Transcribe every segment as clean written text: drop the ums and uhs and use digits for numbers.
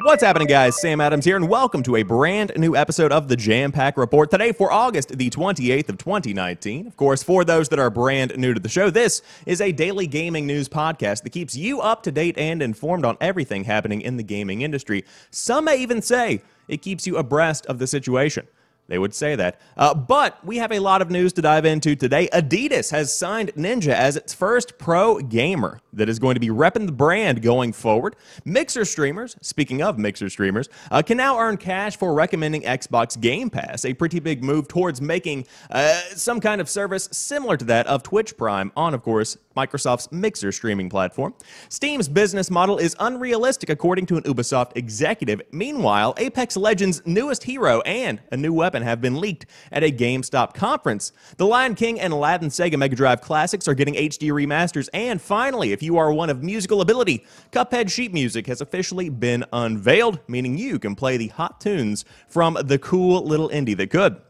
What's happening, guys? Sam Adams here, and welcome to a brand new episode of the Jampack Report. Today for August the 28th of 2019. Of course, for those that are brand new to the show, this is a daily gaming news podcast that keeps you up to date and informed on everything happening in the gaming industry. Some may even say it keeps you abreast of the situation. They would say that. But we have a lot of news to dive into today. Adidas has signed Ninja as its first pro gamer that is going to be repping the brand going forward. Mixer streamers, speaking of mixer streamers, can now earn cash for recommending Xbox Game Pass, a pretty big move towards making some kind of service similar to that of Twitch Prime on, of course, Microsoft's Mixer streaming platform. Steam's business model is unrealistic, according to an Ubisoft executive. Meanwhile, Apex Legends' newest hero and a new weapon have been leaked at a GameStop conference. The Lion King and Aladdin Sega Mega Drive classics are getting HD remasters, and finally, if you are one of musical ability, Cuphead sheet music has officially been unveiled, meaning you can play the hot tunes from the cool little indie that could.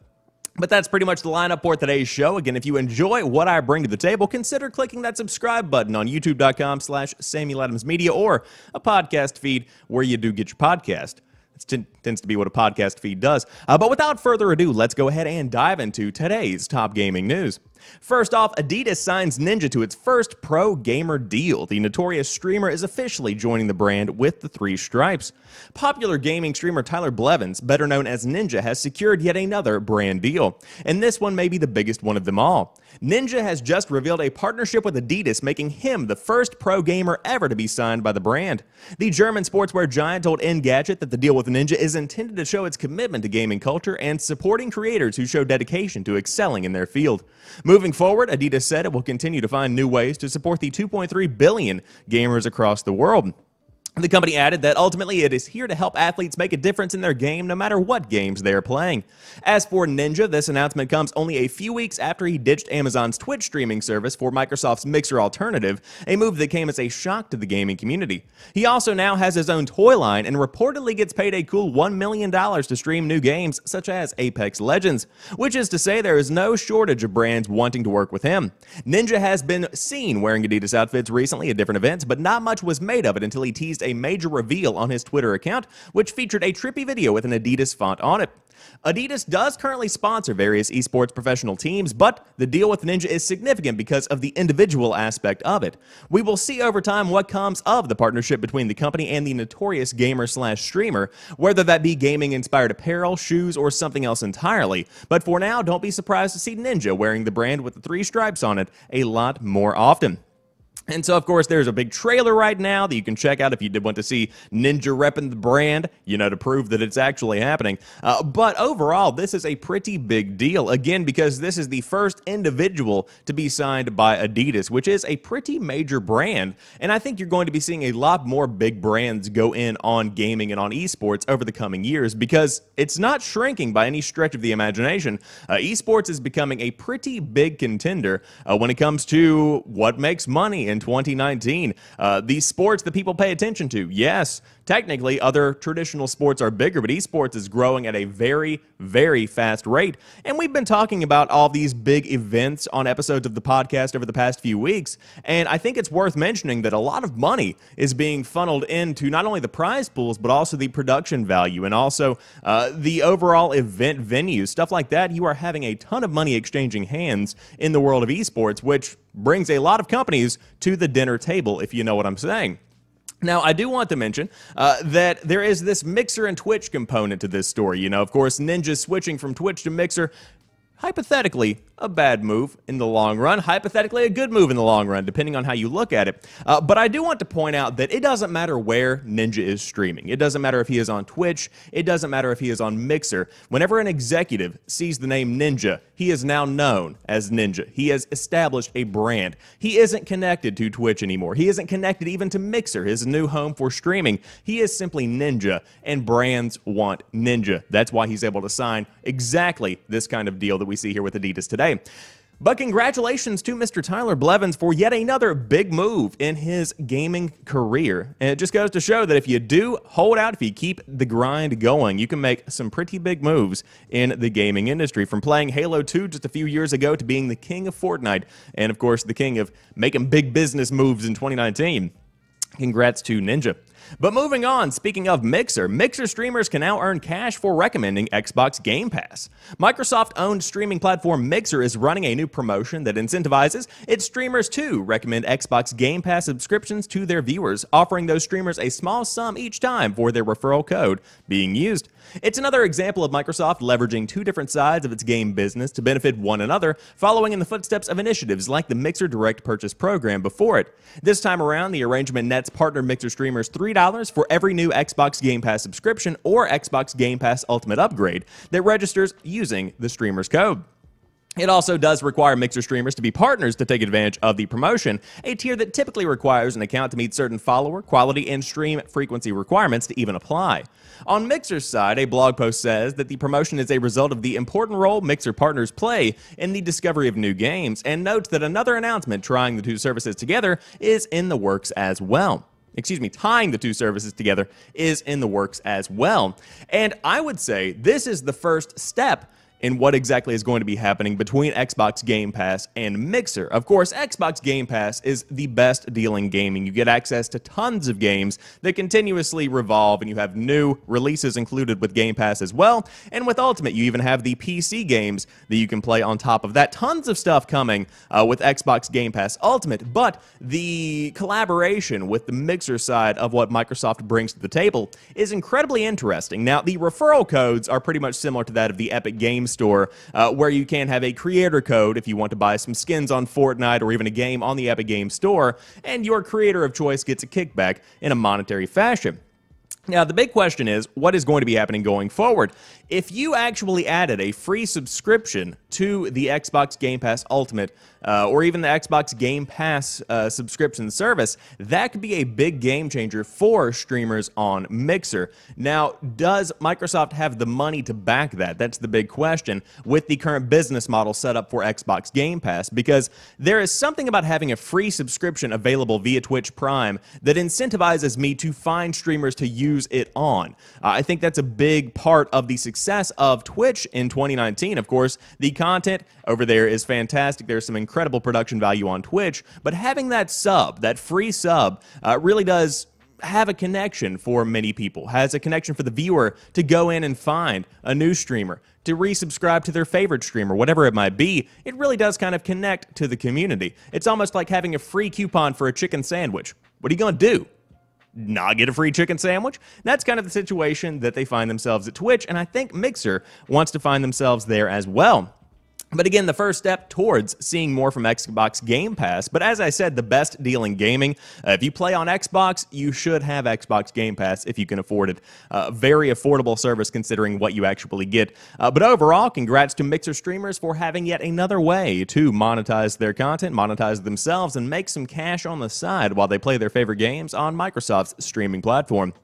But that's pretty much the lineup for today's show. Again, if you enjoy what I bring to the table, consider clicking that subscribe button on youtube.com/SamuelAdamsMedia or a podcast feed where you do get your podcast. It tends to be what a podcast feed does. But without further ado, let's go ahead and dive into today's top gaming news. First off, Adidas signs Ninja to its first pro gamer deal. The notorious streamer is officially joining the brand with the three stripes. Popular gaming streamer Tyler Blevins, better known as Ninja, has secured yet another brand deal, and this one may be the biggest one of them all. Ninja has just revealed a partnership with Adidas, making him the first pro gamer ever to be signed by the brand. The German sportswear giant told Engadget that the deal with Ninja is intended to show its commitment to gaming culture and supporting creators who show dedication to excelling in their field. Moving forward, Adidas said it will continue to find new ways to support the 2.3 billion gamers across the world. The company added that ultimately it is here to help athletes make a difference in their game no matter what games they are playing. As for Ninja, this announcement comes only a few weeks after he ditched Amazon's Twitch streaming service for Microsoft's Mixer alternative, a move that came as a shock to the gaming community. He also now has his own toy line and reportedly gets paid a cool $1 million to stream new games such as Apex Legends, which is to say there is no shortage of brands wanting to work with him. Ninja has been seen wearing Adidas outfits recently at different events, but not much was made of it until he teased a major reveal on his Twitter account, which featured a trippy video with an Adidas font on it. Adidas does currently sponsor various eSports professional teams, but the deal with Ninja is significant because of the individual aspect of it. We will see over time what comes of the partnership between the company and the notorious gamer/streamer, whether that be gaming-inspired apparel, shoes, or something else entirely. But for now, don't be surprised to see Ninja wearing the brand with the three stripes on it a lot more often. And so, of course, there's a big trailer right now that you can check out if you did want to see Ninja repping the brand, you know, to prove that it's actually happening. But overall, this is a pretty big deal, again, because this is the first individual to be signed by Adidas, which is a pretty major brand. And I think you're going to be seeing a lot more big brands go in on gaming and on esports over the coming years, because it's not shrinking by any stretch of the imagination. Esports is becoming a pretty big contender when it comes to what makes money in 2019. These sports that people pay attention to. Yes, technically other traditional sports are bigger, but esports is growing at a very, very fast rate. And we've been talking about all these big events on episodes of the podcast over the past few weeks, and I think it's worth mentioning that a lot of money is being funneled into not only the prize pools, but also the production value and also the overall event venues, stuff like that. You are having a ton of money exchanging hands in the world of esports, which brings a lot of companies to the dinner table, if you know what I'm saying. Now, I do want to mention that there is this Mixer and Twitch component to this story. You know, of course, Ninja switching from Twitch to Mixer, hypothetically, a bad move in the long run, hypothetically a good move in the long run, depending on how you look at it. But I do want to point out that it doesn't matter where Ninja is streaming. It doesn't matter if he is on Twitch. It doesn't matter if he is on Mixer. Whenever an executive sees the name Ninja, he is now known as Ninja. He has established a brand. He isn't connected to Twitch anymore. He isn't connected even to Mixer, his new home for streaming. He is simply Ninja, and brands want Ninja. That's why he's able to sign exactly this kind of deal that we see here with Adidas today. But congratulations to Mr. Tyler Blevins for yet another big move in his gaming career. And it just goes to show that if you do hold out, if you keep the grind going, you can make some pretty big moves in the gaming industry. From playing Halo 2 just a few years ago to being the king of Fortnite, and of course the king of making big business moves in 2019. Congrats to Ninja. But moving on, speaking of Mixer, Mixer streamers can now earn cash for recommending Xbox Game Pass. Microsoft-owned streaming platform Mixer is running a new promotion that incentivizes its streamers to recommend Xbox Game Pass subscriptions to their viewers, offering those streamers a small sum each time for their referral code being used. It's another example of Microsoft leveraging two different sides of its game business to benefit one another, following in the footsteps of initiatives like the Mixer Direct Purchase program before it. This time around, the arrangement nets partner Mixer streamers $3 for every new Xbox Game Pass subscription or Xbox Game Pass Ultimate upgrade that registers using the streamer's code. It also does require Mixer streamers to be partners to take advantage of the promotion, a tier that typically requires an account to meet certain follower, quality, and stream frequency requirements to even apply. On Mixer's side, a blog post says that the promotion is a result of the important role Mixer partners play in the discovery of new games, and notes that another announcement trying the two services together is in the works as well. Tying the two services together is in the works as well. And I would say this is the first step in what exactly is going to be happening between Xbox Game Pass and Mixer. Of course, Xbox Game Pass is the best deal in gaming. You get access to tons of games that continuously revolve, and you have new releases included with Game Pass as well. And with Ultimate, you even have the PC games that you can play on top of that. Tons of stuff coming with Xbox Game Pass Ultimate, but the collaboration with the Mixer side of what Microsoft brings to the table is incredibly interesting. Now, the referral codes are pretty much similar to that of the Epic Games Store, where you can have a creator code if you want to buy some skins on Fortnite or even a game on the Epic Games Store, and your creator of choice gets a kickback in a monetary fashion. Now, the big question is, what is going to be happening going forward? If you actually added a free subscription to the Xbox Game Pass Ultimate, or even the Xbox Game Pass subscription service, that could be a big game changer for streamers on Mixer. Now, does Microsoft have the money to back that? That's the big question with the current business model set up for Xbox Game Pass, because there is something about having a free subscription available via Twitch Prime that incentivizes me to find streamers to use it on. I think that's a big part of the success of Twitch in 2019. Of course, the content over there is fantastic. There's some incredible production value on Twitch, but having that sub, that free sub, really does have a connection for many people, has a connection for the viewer to go in and find a new streamer, to resubscribe to their favorite streamer, whatever it might be. It really does kind of connect to the community. It's almost like having a free coupon for a chicken sandwich. What are you going to do? Not get a free chicken sandwich? That's kind of the situation that they find themselves at Twitch, and I think Mixer wants to find themselves there as well. But again, the first step towards seeing more from Xbox Game Pass. But as I said, the best deal in gaming. If you play on Xbox, you should have Xbox Game Pass if you can afford it. Very affordable service considering what you actually get. But overall, congrats to Mixer streamers for having yet another way to monetize their content, monetize themselves, and make some cash on the side while they play their favorite games on Microsoft's streaming platform.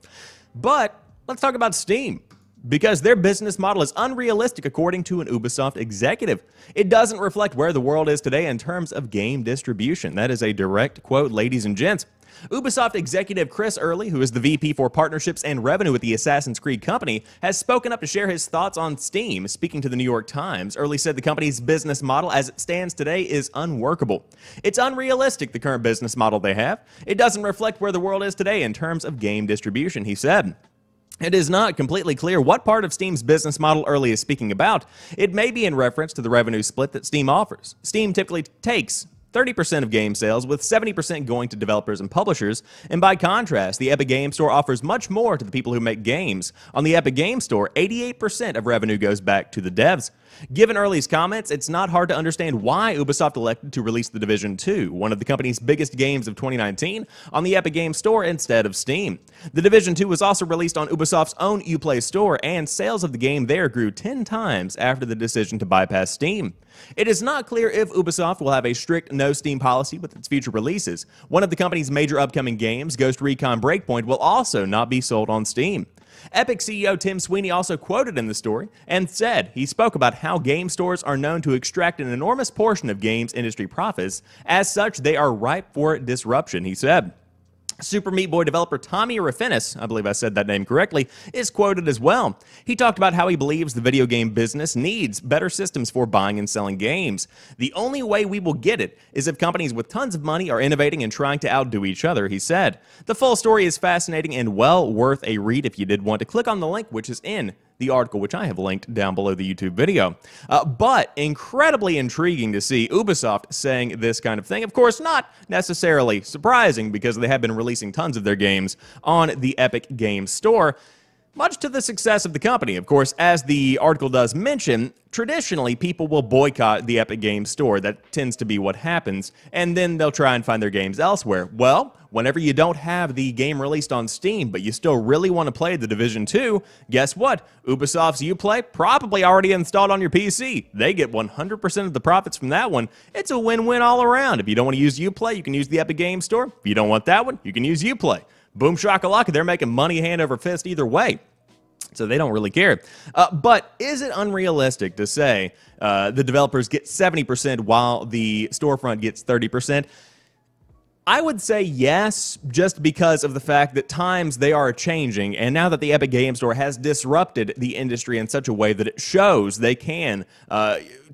But let's talk about Steam, because their business model is unrealistic according to an Ubisoft executive. It doesn't reflect where the world is today in terms of game distribution. That is a direct quote, ladies and gents. Ubisoft executive Chris Early, who is the VP for Partnerships and Revenue with the Assassin's Creed company, has spoken up to share his thoughts on Steam. Speaking to the New York Times, Early said the company's business model as it stands today is unworkable. It's unrealistic, the current business model they have. It doesn't reflect where the world is today in terms of game distribution, he said. It is not completely clear what part of Steam's business model Early is speaking about. It may be in reference to the revenue split that Steam offers. Steam typically takes 30% of game sales, with 70% going to developers and publishers, and by contrast, the Epic Games Store offers much more to the people who make games. On the Epic Games Store, 88% of revenue goes back to the devs. Given Early's comments, it's not hard to understand why Ubisoft elected to release The Division 2, one of the company's biggest games of 2019, on the Epic Games Store instead of Steam. The Division 2 was also released on Ubisoft's own Uplay store, and sales of the game there grew 10 times after the decision to bypass Steam. It is not clear if Ubisoft will have a strict no Steam policy with its future releases. One of the company's major upcoming games, Ghost Recon Breakpoint, will also not be sold on Steam. Epic CEO Tim Sweeney also quoted in the story and said he spoke about how game stores are known to extract an enormous portion of games industry profits. As such, they are ripe for disruption, he said. Super Meat Boy developer Tommy Rafinis, I believe I said that name correctly, is quoted as well. He talked about how he believes the video game business needs better systems for buying and selling games. The only way we will get it is if companies with tons of money are innovating and trying to outdo each other, he said. The full story is fascinating and well worth a read if you did want to click on the link, which is in the article, which I have linked down below the YouTube video. But incredibly intriguing to see Ubisoft saying this kind of thing. Of course, not necessarily surprising because they have been releasing tons of their games on the Epic Games Store, much to the success of the company. Of course, as the article does mention, traditionally people will boycott the Epic Games Store. That tends to be what happens, and then they'll try and find their games elsewhere. Well, whenever you don't have the game released on Steam, but you still really want to play The Division 2, guess what? Ubisoft's Uplay probably already installed on your PC. They get 100% of the profits from that one. It's a win-win all around. If you don't want to use Uplay, you can use the Epic Games Store. If you don't want that one, you can use Uplay. Boom shakalaka, they're making money hand over fist either way. So they don't really care. But is it unrealistic to say the developers get 70% while the storefront gets 30%? I would say yes, just because of the fact that times they are changing, and now that the Epic Games Store has disrupted the industry in such a way that it shows they can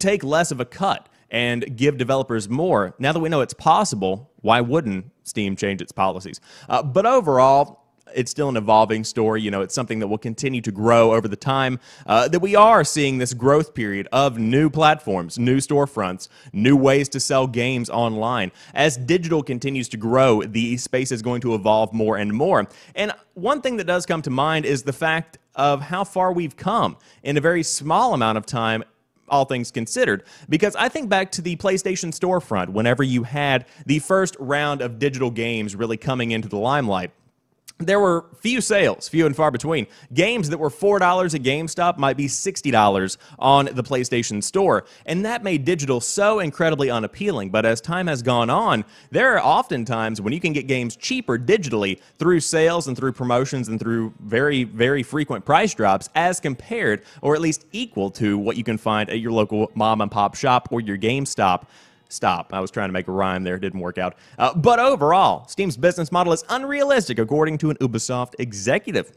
take less of a cut and give developers more. Now that we know it's possible, why wouldn't Steam change its policies? But overall, it's still an evolving story. You know, it's something that will continue to grow over the time that we are seeing this growth period of new platforms, new storefronts, new ways to sell games online. As digital continues to grow, the space is going to evolve more and more. And one thing that does come to mind is the fact of how far we've come in a very small amount of time, all things considered, because I think back to the PlayStation storefront whenever you had the first round of digital games really coming into the limelight. There were few sales, few and far between. Games that were $4 at GameStop might be $60 on the PlayStation Store, and that made digital so incredibly unappealing. But as time has gone on, there are often times when you can get games cheaper digitally through sales and through promotions and through very, very frequent price drops as compared, or at least equal to, what you can find at your local mom and pop shop or your GameStop. Stop. I was trying to make a rhyme there. Didn't work out. But overall, Steam's business model is unrealistic, according to an Ubisoft executive.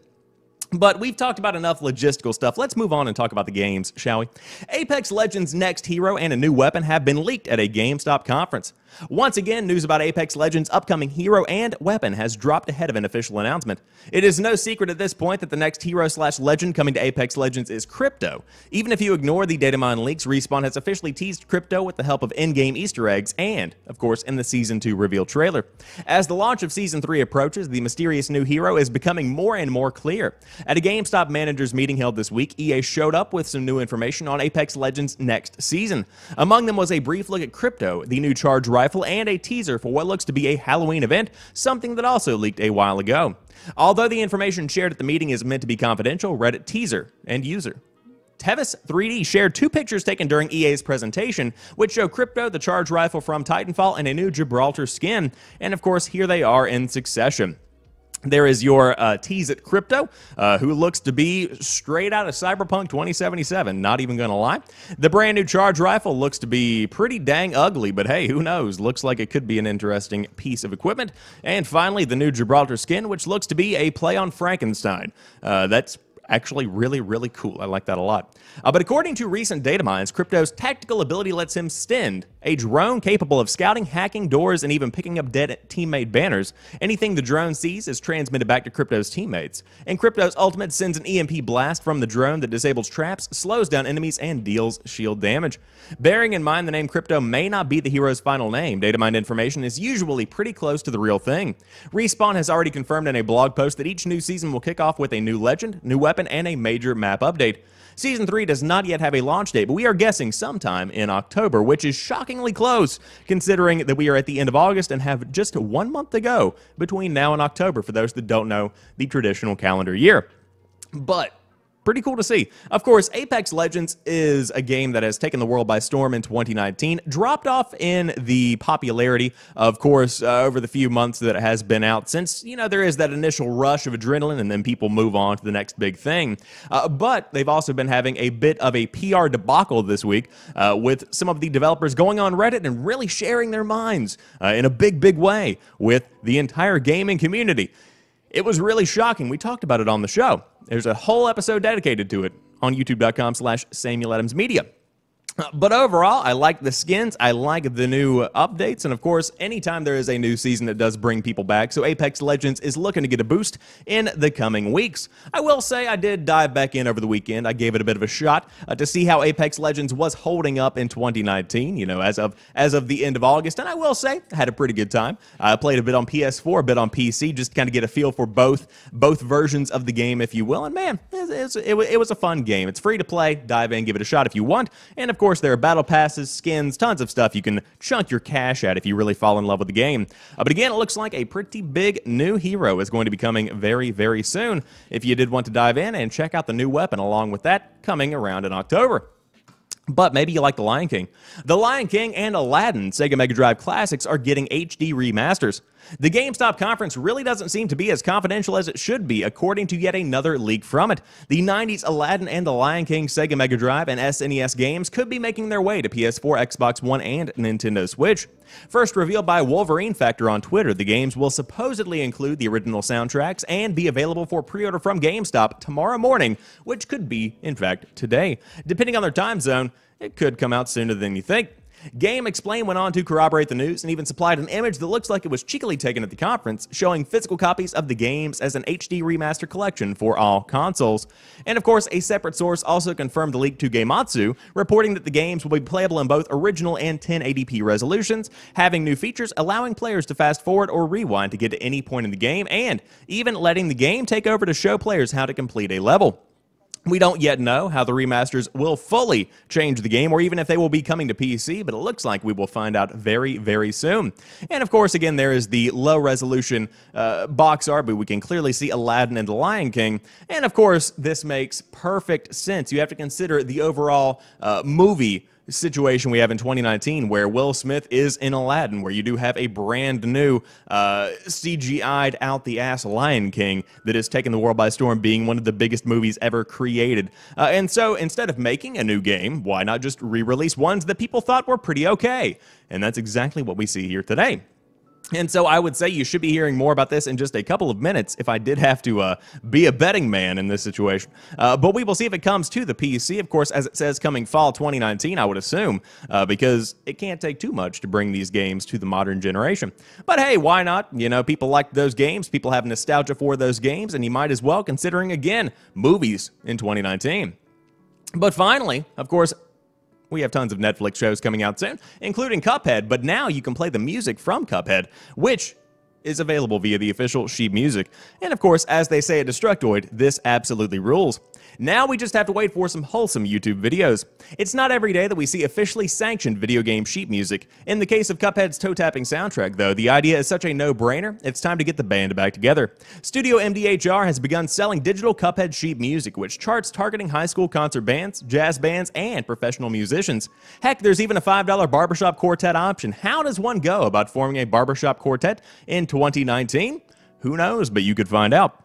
But we've talked about enough logistical stuff. Let's move on and talk about the games, shall we? Apex Legends' next hero and a new weapon have been leaked at a GameStop conference. Once again, news about Apex Legends' upcoming hero and weapon has dropped ahead of an official announcement. It is no secret at this point that the next hero/legend coming to Apex Legends is Crypto. Even if you ignore the data mine leaks, Respawn has officially teased Crypto with the help of in-game Easter eggs and, of course, in the Season 2 reveal trailer. As the launch of Season 3 approaches, the mysterious new hero is becoming more and more clear. At a GameStop managers meeting held this week, EA showed up with some new information on Apex Legends' next season. Among them was a brief look at Crypto, the new charge rifle, and a teaser for what looks to be a Halloween event, something that also leaked a while ago. Although the information shared at the meeting is meant to be confidential, Reddit teaser and user Tevis3D shared two pictures taken during EA's presentation, which show Crypto, the charge rifle from Titanfall, and a new Gibraltar skin. And of course, here they are in succession. There is your tease at Crypto, who looks to be straight out of Cyberpunk 2077, not even gonna lie. The brand new charge rifle looks to be pretty dang ugly, but hey, who knows? Looks like it could be an interesting piece of equipment. And finally, the new Gibraltar skin, which looks to be a play on Frankenstein. That's actually really, really cool. I like that a lot. But according to recent data mines, Crypto's tactical ability lets him send a drone capable of scouting, hacking doors, and even picking up dead teammate banners. Anything the drone sees is transmitted back to Crypto's teammates. And Crypto's ultimate sends an EMP blast from the drone that disables traps, slows down enemies, and deals shield damage. Bearing in mind the name Crypto may not be the hero's final name, data mined information is usually pretty close to the real thing. Respawn has already confirmed in a blog post that each new season will kick off with a new legend, new weapon, and a major map update. Season 3 does not yet have a launch date, but we are guessing sometime in October, which is shockingly close, considering that we are at the end of August and have just 1 month to go between now and October, for those that don't know the traditional calendar year. But Pretty cool to see. Of course, Apex Legends is a game that has taken the world by storm in 2019, dropped off in the popularity, of course, over the few months that it has been out, since, there is that initial rush of adrenaline and then people move on to the next big thing. But they've also been having a bit of a PR debacle this week with some of the developers going on Reddit and really sharing their minds in a big way with the entire gaming community. It was really shocking. We talked about it on the show. There's a whole episode dedicated to it on youtube.com/SamuelAdamsMedia. But overall, I like the skins, I like the new updates, and of course, anytime there is a new season, it does bring people back, so Apex Legends is looking to get a boost in the coming weeks. I will say I did dive back in over the weekend. I gave it a bit of a shot to see how Apex Legends was holding up in 2019, as of the end of August, and I will say I had a pretty good time. I played a bit on PS4, a bit on PC, just to kind of get a feel for both versions of the game, if you will, and man, it was a fun game. It's free to play. Dive in, give it a shot if you want, and of course, there are battle passes, skins, tons of stuff you can chunk your cash at if you really fall in love with the game. But again, it looks like a pretty big new hero is going to be coming very soon. If you did want to dive in and check out the new weapon along with that coming around in October. But maybe you like The Lion King. The Lion King and Aladdin Sega Mega Drive classics are getting HD remasters. The GameStop conference really doesn't seem to be as confidential as it should be, according to yet another leak from it. The 90s Aladdin and The Lion King Sega Mega Drive and SNES games could be making their way to PS4, Xbox One, and Nintendo Switch. First revealed by Wolverine Factor on Twitter, the games will supposedly include the original soundtracks and be available for pre-order from GameStop tomorrow morning, which could be, in fact, today. Depending on their time zone, it could come out sooner than you think. GameXplain went on to corroborate the news and even supplied an image that looks like it was cheekily taken at the conference, showing physical copies of the games as an HD remaster collection for all consoles. And of course, a separate source also confirmed the leak to Gematsu, reporting that the games will be playable in both original and 1080p resolutions, having new features allowing players to fast forward or rewind to get to any point in the game, and even letting the game take over to show players how to complete a level. We don't yet know how the remasters will fully change the game, or even if they will be coming to PC, but it looks like we will find out very soon. And of course, again, there is the low-resolution box art, but we can clearly see Aladdin and the Lion King. And of course, this makes perfect sense. You have to consider the overall movie situation we have in 2019 where Will Smith is in Aladdin, where you do have a brand new CGI'd out the ass Lion King that has taken the world by storm, being one of the biggest movies ever created. And so instead of making a new game, why not just re-release ones that people thought were pretty okay? And that's exactly what we see here today. And so I would say you should be hearing more about this in just a couple of minutes if I did have to be a betting man in this situation. But we will see if it comes to the PC, of course, as it says coming fall 2019, I would assume, because it can't take too much to bring these games to the modern generation. But hey, why not? People like those games, people have nostalgia for those games, and you might as well considering, again, movies in 2019. But finally, of course, we have tons of Netflix shows coming out soon, including Cuphead, but now you can play the music from Cuphead, which is available via the official sheet music. And of course, as they say at Destructoid, this absolutely rules. Now we just have to wait for some wholesome YouTube videos. It's not every day that we see officially sanctioned video game sheet music. In the case of Cuphead's toe-tapping soundtrack, though, the idea is such a no-brainer, it's time to get the band back together. Studio MDHR has begun selling digital Cuphead sheet music, which charts targeting high school concert bands, jazz bands, and professional musicians. Heck, there's even a $5 barbershop quartet option. How does one go about forming a barbershop quartet in 2019? Who knows, but you could find out.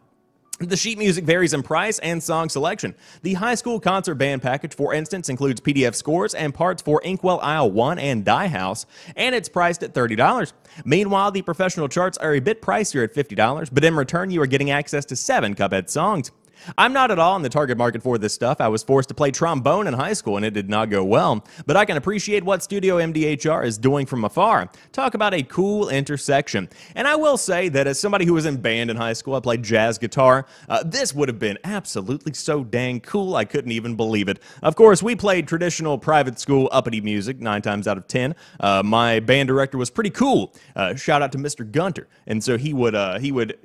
The sheet music varies in price and song selection. The high school concert band package, for instance, includes PDF scores and parts for Inkwell Isle 1 and Die House, and it's priced at $30. Meanwhile, the professional charts are a bit pricier at $50, but in return, you are getting access to 7 Cuphead songs. I'm not at all in the target market for this stuff. I was forced to play trombone in high school and it did not go well, but I can appreciate what Studio MDHR is doing from afar. Talk about a cool intersection. And I will say that as somebody who was in band in high school, I played jazz guitar, this would have been absolutely so dang cool, I couldn't even believe it. Of course, we played traditional private school uppity music 9 times out of 10. My band director was pretty cool. Shout out to Mr. Gunter. And so he would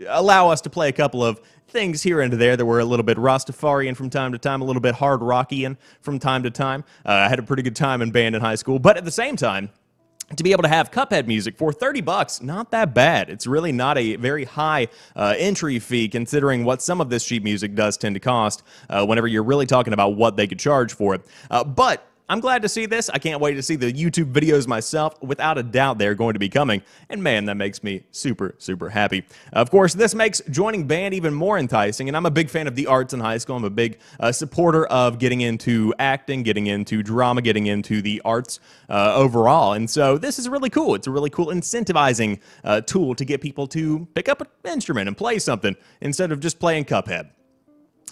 allow us to play a couple of things here and there that were a little bit Rastafarian from time to time, a little bit hard rockian from time to time. I had a pretty good time in band in high school, but at the same time, to be able to have Cuphead music for $30, not that bad. It's really not a very high entry fee considering what some of this sheet music does tend to cost whenever you're really talking about what they could charge for it. But I'm glad to see this. I can't wait to see the YouTube videos myself. Without a doubt, they're going to be coming. And man, that makes me super, super happy. Of course, this makes joining band even more enticing. And I'm a big fan of the arts in high school. I'm a big supporter of getting into acting, getting into drama, getting into the arts overall. And so this is really cool. It's a really cool incentivizing tool to get people to pick up an instrument and play something instead of just playing Cuphead.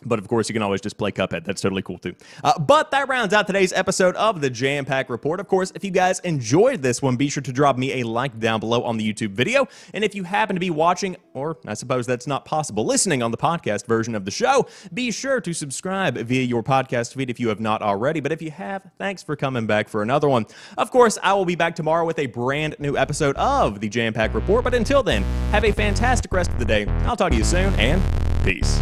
But of course, you can always just play Cuphead. That's totally cool too. But that rounds out today's episode of the Jampack Report. Of course, if you guys enjoyed this one, be sure to drop me a like down below on the YouTube video. And if you happen to be watching, or I suppose that's not possible, listening on the podcast version of the show, be sure to subscribe via your podcast feed if you have not already. But if you have, thanks for coming back for another one. Of course, I will be back tomorrow with a brand new episode of the Jampack Report. But until then, have a fantastic rest of the day. I'll talk to you soon, and peace.